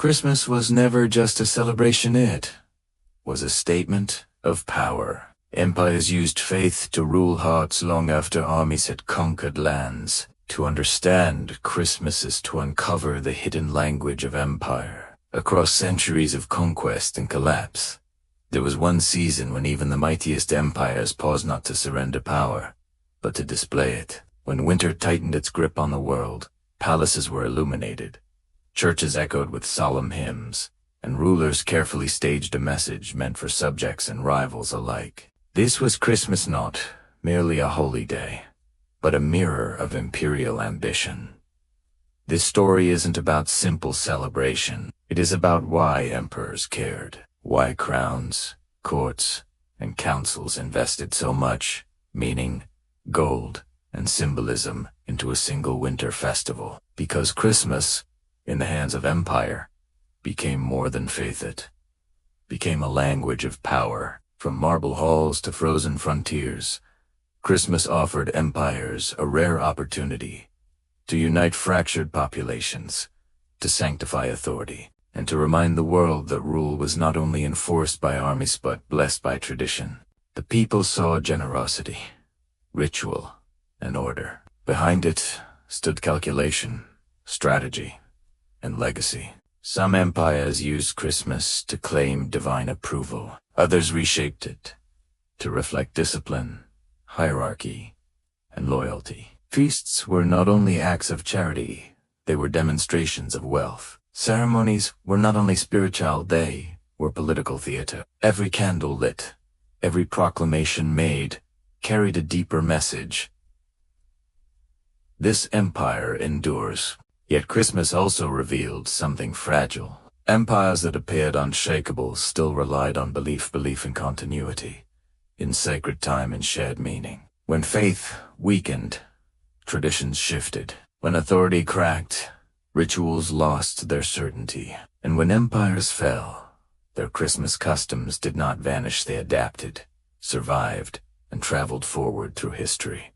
Christmas was never just a celebration, it was a statement of power. Empires used faith to rule hearts long after armies had conquered lands. To understand Christmas is to uncover the hidden language of empire. Across centuries of conquest and collapse, there was one season when even the mightiest empires paused not to surrender power, but to display it. When winter tightened its grip on the world, palaces were illuminated, churches echoed with solemn hymns, and rulers carefully staged a message meant for subjects and rivals alike. This was Christmas, not merely a holy day, but a mirror of imperial ambition. This story isn't about simple celebration. It is about why emperors cared, why crowns, courts, and councils invested so much meaning, gold, and symbolism into a single winter festival. Because Christmas, in the hands of empire, became more than faith. It became a language of power. From marble halls to frozen frontiers, Christmas offered empires a rare opportunity to unite fractured populations, to sanctify authority, and to remind the world that rule was not only enforced by armies but blessed by tradition. The people saw generosity, ritual, and order. Behind it stood calculation, strategy, and legacy. Some empires used Christmas to claim divine approval. Others reshaped it to reflect discipline, hierarchy, and loyalty. Feasts were not only acts of charity, they were demonstrations of wealth. Ceremonies were not only spiritual, they were political theater. Every candle lit, every proclamation made, carried a deeper message. This empire endures. Yet Christmas also revealed something fragile. Empires that appeared unshakable still relied on belief in continuity, in sacred time and shared meaning. When faith weakened, traditions shifted. When authority cracked, rituals lost their certainty. And when empires fell, their Christmas customs did not vanish. They adapted, survived, and traveled forward through history.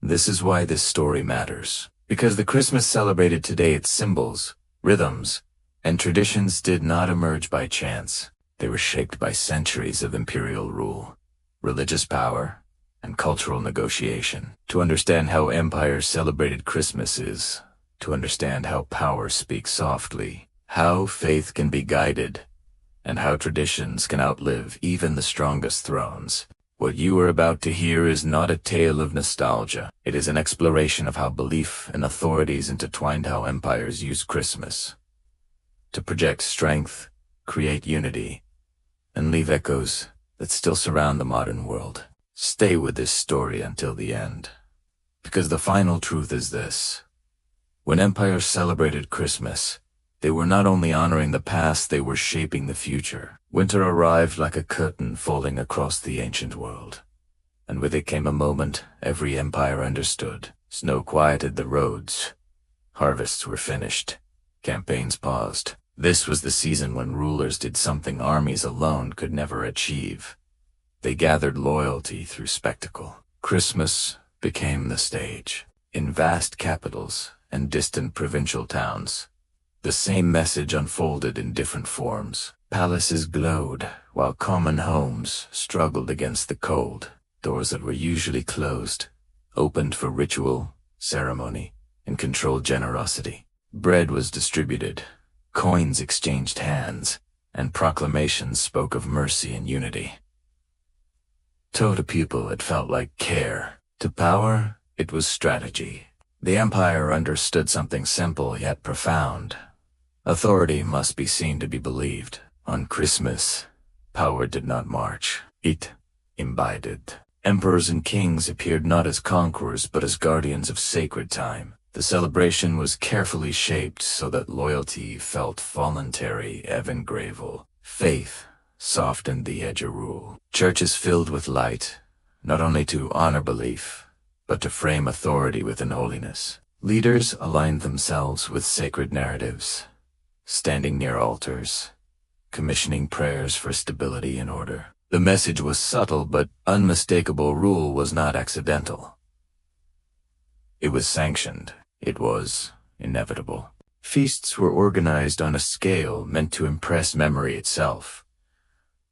This is why this story matters. Because the Christmas celebrated today, its symbols, rhythms, and traditions did not emerge by chance. They were shaped by centuries of imperial rule, religious power, and cultural negotiation. To understand how empires celebrated Christmas is to understand how power speaks softly, how faith can be guided, and how traditions can outlive even the strongest thrones. What you are about to hear is not a tale of nostalgia. It is an exploration of how belief and authorities intertwined, how empires used Christmas to project strength, create unity, and leave echoes that still surround the modern world. Stay with this story until the end, because the final truth is this. When empires celebrated Christmas, they were not only honoring the past, they were shaping the future. Winter arrived like a curtain falling across the ancient world, and with it came a moment every empire understood. Snow quieted the roads, harvests were finished, campaigns paused. This was the season when rulers did something armies alone could never achieve. They gathered loyalty through spectacle. Christmas became the stage. In vast capitals and distant provincial towns, the same message unfolded in different forms. Palaces glowed, while common homes struggled against the cold. Doors that were usually closed opened for ritual, ceremony, and controlled generosity. Bread was distributed, coins exchanged hands, and proclamations spoke of mercy and unity. To the people, it felt like care. To power, it was strategy. The empire understood something simple yet profound. Authority must be seen to be believed. On Christmas, power did not march. It imbibed. Emperors and kings appeared not as conquerors but as guardians of sacred time. The celebration was carefully shaped so that loyalty felt voluntary, even gravel. Faith softened the edge of rule. Churches filled with light, not only to honor belief, but to frame authority within holiness. Leaders aligned themselves with sacred narratives, standing near altars, commissioning prayers for stability and order. The message was subtle but unmistakable. Rule was not accidental. It was sanctioned. It was inevitable. Feasts were organized on a scale meant to impress memory itself.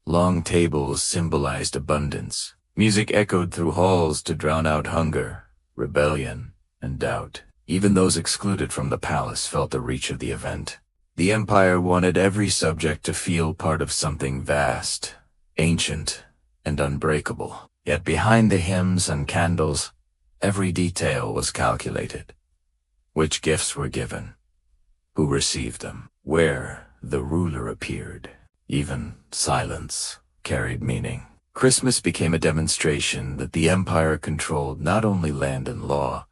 Long tables symbolized abundance. Music echoed through halls to drown out hunger, rebellion, and doubt. Even those excluded from the palace felt the reach of the event. The empire wanted every subject to feel part of something vast, ancient, and unbreakable. Yet behind the hymns and candles, every detail was calculated. Which gifts were given? Who received them? Where the ruler appeared? Even silence carried meaning. Christmas became a demonstration that the empire controlled not only land and law,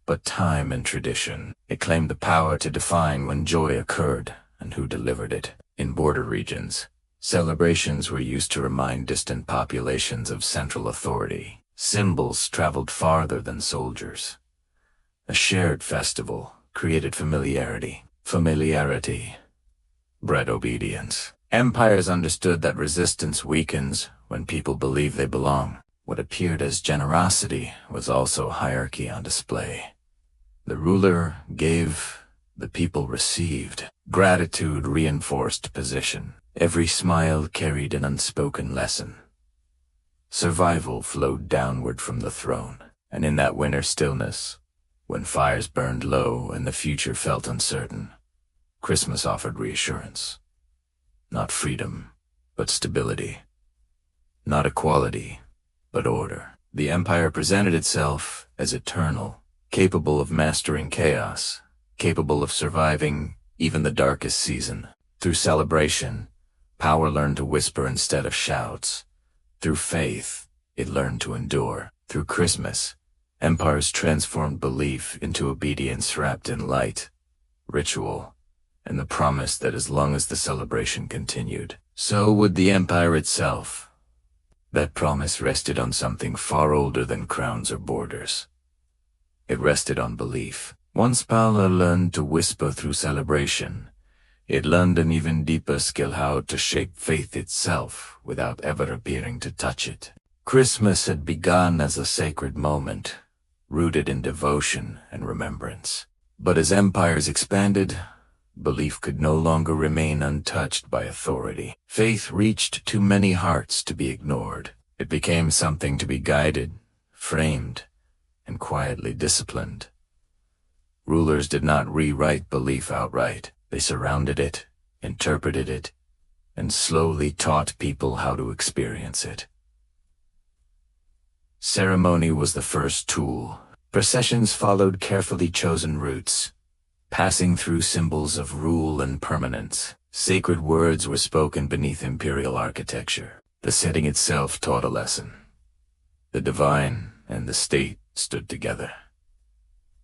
but time and tradition. It claimed the power to define when joy occurred and who delivered it. In border regions, celebrations were used to remind distant populations of central authority. Symbols traveled farther than soldiers. A shared festival created familiarity. Familiarity bred obedience. Empires understood that resistance weakens when people believe they belong. What appeared as generosity was also hierarchy on display. The ruler gave, the people received. Gratitude reinforced position. Every smile carried an unspoken lesson. Survival flowed downward from the throne, and in that winter stillness, when fires burned low and the future felt uncertain, Christmas offered reassurance. Not freedom, but stability. Not equality, but order. The empire presented itself as eternal, capable of mastering chaos, capable of surviving even the darkest season. Through celebration, power learned to whisper instead of shouts. Through faith, it learned to endure. Through Christmas, empires transformed belief into obedience wrapped in light, ritual, and the promise that as long as the celebration continued, so would the empire itself. That promise rested on something far older than crowns or borders. It rested on belief. Once power learned to whisper through celebration, it learned an even deeper skill how to shape faith itself without ever appearing to touch it. Christmas had begun as a sacred moment, rooted in devotion and remembrance. But as empires expanded, belief could no longer remain untouched by authority. Faith reached too many hearts to be ignored. It became something to be guided, framed, and quietly disciplined. Rulers did not rewrite belief outright. They surrounded it, interpreted it, and slowly taught people how to experience it. Ceremony was the first tool. Processions followed carefully chosen routes, passing through symbols of rule and permanence. Sacred words were spoken beneath imperial architecture. The setting itself taught a lesson. The divine and the state stood together.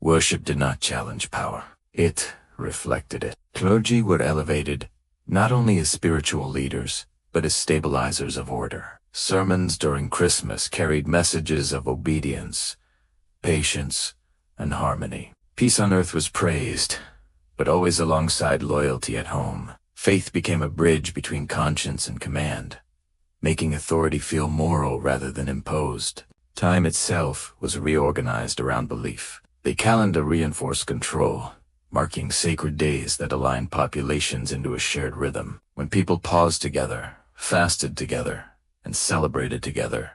Worship did not challenge power. It reflected it. Clergy were elevated, not only as spiritual leaders, but as stabilizers of order. Sermons during Christmas carried messages of obedience, patience, and harmony. Peace on earth was praised, but always alongside loyalty at home. Faith became a bridge between conscience and command, making authority feel moral rather than imposed. Time itself was reorganized around belief. The calendar reinforced control, marking sacred days that aligned populations into a shared rhythm. When people paused together, fasted together, and celebrated together,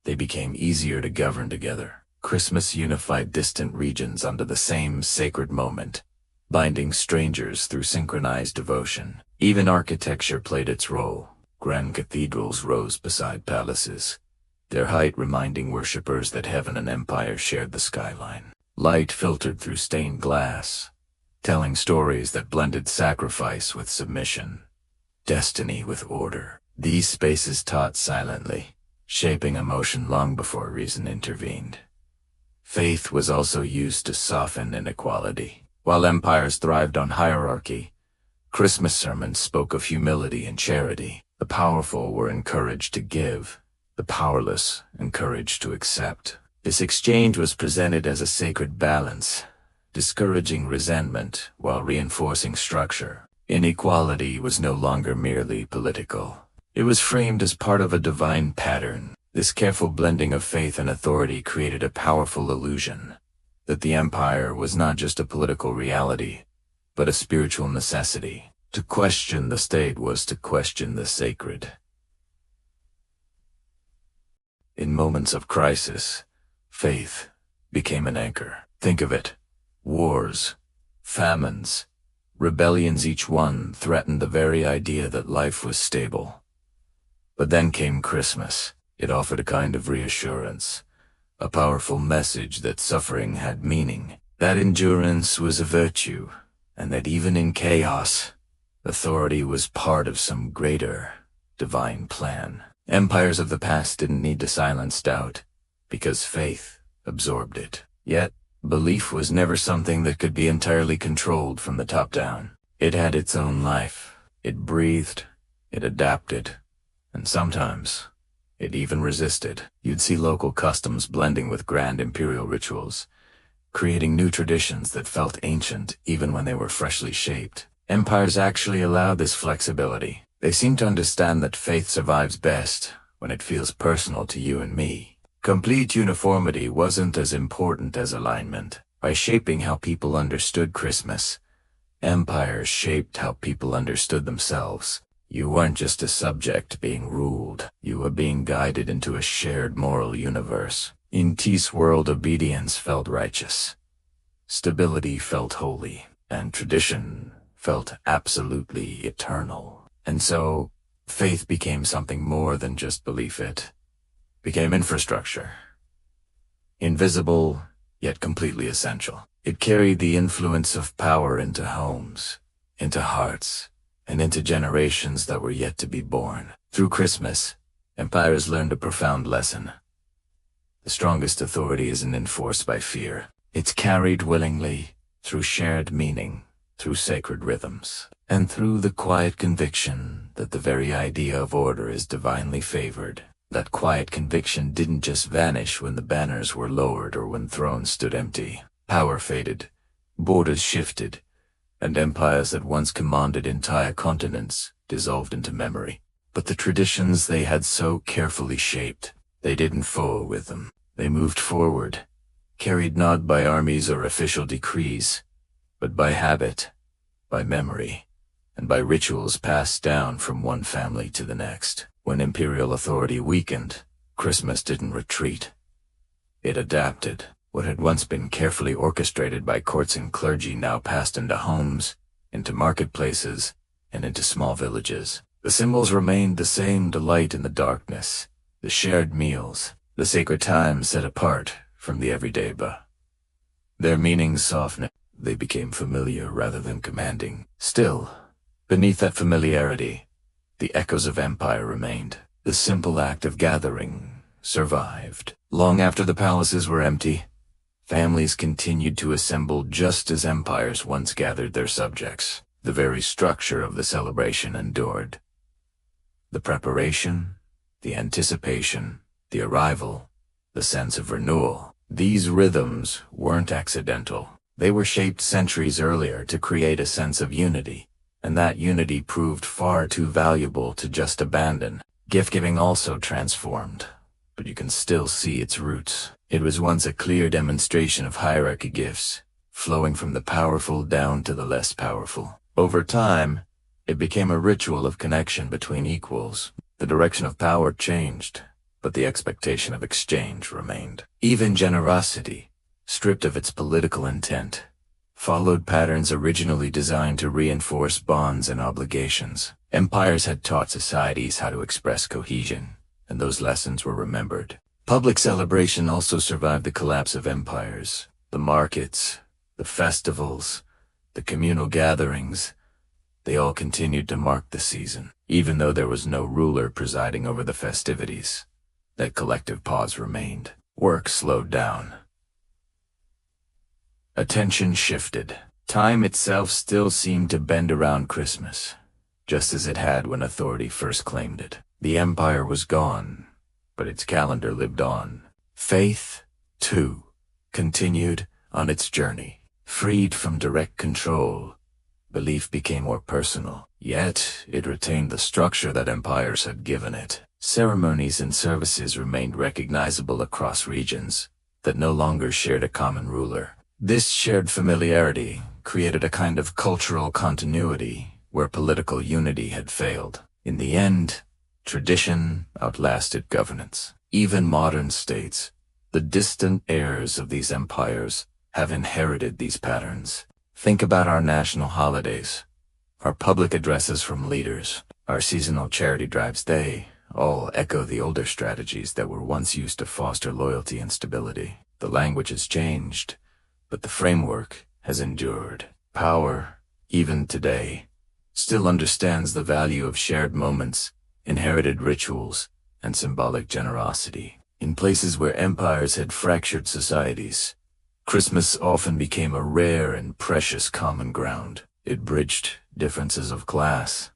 they became easier to govern together. Christmas unified distant regions under the same sacred moment, binding strangers through synchronized devotion. Even architecture played its role. Grand cathedrals rose beside palaces, their height reminding worshippers that heaven and empire shared the skyline. Light filtered through stained glass, telling stories that blended sacrifice with submission, destiny with order. These spaces taught silently, shaping emotion long before reason intervened. Faith was also used to soften inequality. While empires thrived on hierarchy, Christmas sermons spoke of humility and charity. The powerful were encouraged to give, the powerless encouraged to accept. This exchange was presented as a sacred balance, discouraging resentment while reinforcing structure. Inequality was no longer merely political. It was framed as part of a divine pattern. This careful blending of faith and authority created a powerful illusion that the empire was not just a political reality, but a spiritual necessity. To question the state was to question the sacred. In moments of crisis, faith became an anchor. Think of it. Wars, famines, rebellions, each one threatened the very idea that life was stable. But then came Christmas. It offered a kind of reassurance, a powerful message that suffering had meaning, that endurance was a virtue, and that even in chaos, authority was part of some greater, divine plan. Empires of the past didn't need to silence doubt, because faith absorbed it. Yet, belief was never something that could be entirely controlled from the top down. It had its own life. It breathed, it adapted, and sometimes it even resisted. You'd see local customs blending with grand imperial rituals, creating new traditions that felt ancient even when they were freshly shaped. Empires actually allowed this flexibility. They seem to understand that faith survives best when it feels personal to you and me. Complete uniformity wasn't as important as alignment. By shaping how people understood Christmas, empires shaped how people understood themselves. You weren't just a subject being ruled. You were being guided into a shared moral universe. In this world, obedience felt righteous. Stability felt holy. And tradition felt absolutely eternal. And so, faith became something more than just belief. It became infrastructure. Invisible, yet completely essential. It carried the influence of power into homes, into hearts, and into generations that were yet to be born. Through Christmas, empires learned a profound lesson. The strongest authority isn't enforced by fear. It's carried willingly, through shared meaning, through sacred rhythms, and through the quiet conviction that the very idea of order is divinely favored. That quiet conviction didn't just vanish when the banners were lowered or when thrones stood empty. Power faded, borders shifted, and empires that once commanded entire continents dissolved into memory. But the traditions they had so carefully shaped, they didn't fall with them. They moved forward, carried not by armies or official decrees, but by habit, by memory, and by rituals passed down from one family to the next. When imperial authority weakened, Christmas didn't retreat. It adapted. What had once been carefully orchestrated by courts and clergy now passed into homes, into marketplaces, and into small villages. The symbols remained the same: delight in the darkness, the shared meals, the sacred times set apart from the everyday, but their meanings softened. They became familiar rather than commanding. Still, beneath that familiarity, the echoes of empire remained. The simple act of gathering survived. Long after the palaces were empty, families continued to assemble just as empires once gathered their subjects. The very structure of the celebration endured. The preparation, the anticipation, the arrival, the sense of renewal. These rhythms weren't accidental. They were shaped centuries earlier to create a sense of unity, and that unity proved far too valuable to just abandon. Gift-giving also transformed, but you can still see its roots. It was once a clear demonstration of hierarchy gifts, flowing from the powerful down to the less powerful. Over time, it became a ritual of connection between equals. The direction of power changed, but the expectation of exchange remained. Even generosity, stripped of its political intent, followed patterns originally designed to reinforce bonds and obligations. Empires had taught societies how to express cohesion, and those lessons were remembered. Public celebration also survived the collapse of empires. The markets, the festivals, the communal gatherings, they all continued to mark the season. Even though there was no ruler presiding over the festivities, that collective pause remained. Work slowed down. Attention shifted. Time itself still seemed to bend around Christmas, just as it had when authority first claimed it. The empire was gone, but its calendar lived on. Faith, too, continued on its journey. Freed from direct control, belief became more personal, yet it retained the structure that empires had given it. Ceremonies and services remained recognizable across regions that no longer shared a common ruler. This shared familiarity created a kind of cultural continuity where political unity had failed. In the end, tradition outlasted governance. Even modern states, the distant heirs of these empires, have inherited these patterns. Think about our national holidays, our public addresses from leaders, our seasonal charity drives. They all echo the older strategies that were once used to foster loyalty and stability. The language has changed, but the framework has endured. Power, even today, still understands the value of shared moments, inherited rituals, and symbolic generosity. In places where empires had fractured societies, Christmas often became a rare and precious common ground. It bridged differences of class,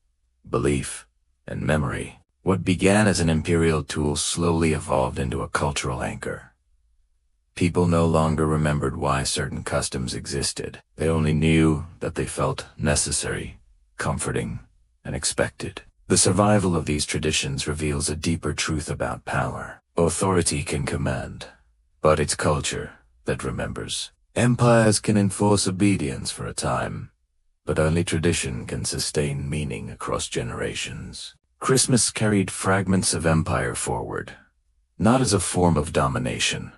belief, and memory. What began as an imperial tool slowly evolved into a cultural anchor. People no longer remembered why certain customs existed. They only knew that they felt necessary, comforting, and expected. The survival of these traditions reveals a deeper truth about power. Authority can command, but it's culture that remembers. Empires can enforce obedience for a time, but only tradition can sustain meaning across generations. Christmas carried fragments of empire forward, not as a form of domination,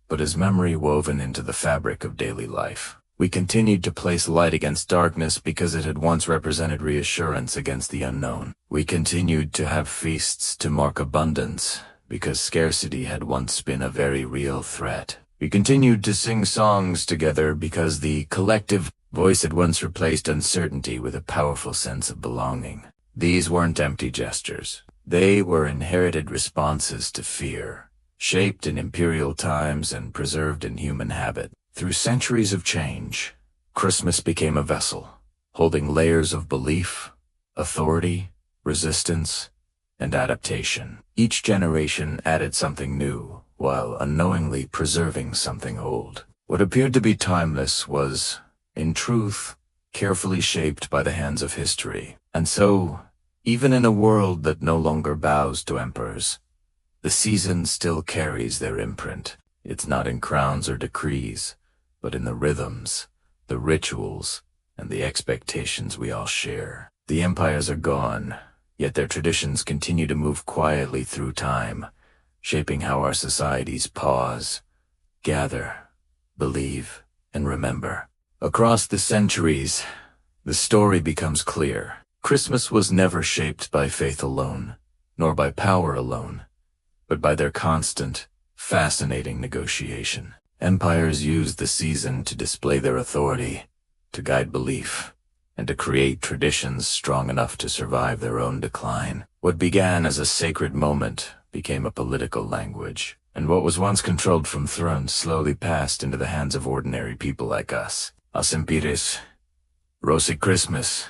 but as memory woven into the fabric of daily life. We continued to place light against darkness because it had once represented reassurance against the unknown. We continued to have feasts to mark abundance because scarcity had once been a very real threat. We continued to sing songs together because the collective voice had once replaced uncertainty with a powerful sense of belonging. These weren't empty gestures. They were inherited responses to fear, shaped in imperial times and preserved in human habit. Through centuries of change, Christmas became a vessel, holding layers of belief, authority, resistance, and adaptation. Each generation added something new, while unknowingly preserving something old. What appeared to be timeless was, in truth, carefully shaped by the hands of history. And so, even in a world that no longer bows to emperors, the season still carries their imprint. It's not in crowns or decrees, but in the rhythms, the rituals, and the expectations we all share. The empires are gone, yet their traditions continue to move quietly through time, shaping how our societies pause, gather, believe, and remember. Across the centuries, the story becomes clear. Christmas was never shaped by faith alone, nor by power alone, but by their constant, fascinating negotiation. Empires used the season to display their authority, to guide belief, and to create traditions strong enough to survive their own decline. What began as a sacred moment became a political language, and what was once controlled from thrones slowly passed into the hands of ordinary people like us. Us imperios, Rosy Christmas,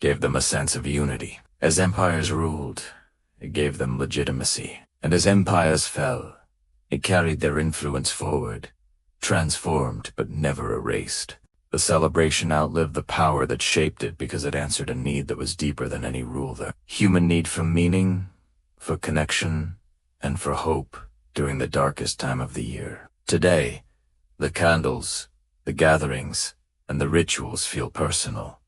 gave them a sense of unity. As empires ruled, it gave them legitimacy. And as empires fell, it carried their influence forward, transformed but never erased. The celebration outlived the power that shaped it because it answered a need that was deeper than any ruler. Human need for meaning, for connection, and for hope during the darkest time of the year. Today, the candles, the gatherings, and the rituals feel personal.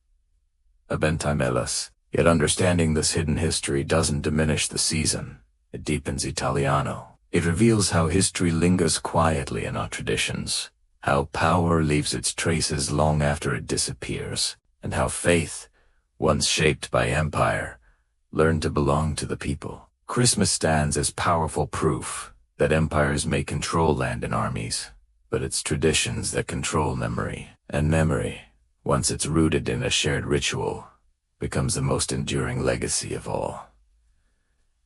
Abentimelas. Yet understanding this hidden history doesn't diminish the season. It deepens Italiano. It reveals how history lingers quietly in our traditions, how power leaves its traces long after it disappears, and how faith, once shaped by empire, learned to belong to the people. Christmas stands as powerful proof that empires may control land and armies, but it's traditions that control memory. And memory, once it's rooted in a shared ritual, becomes the most enduring legacy of all.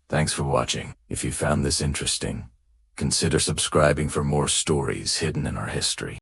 Thanks for watching. If you found this interesting, consider subscribing for more stories hidden in our history.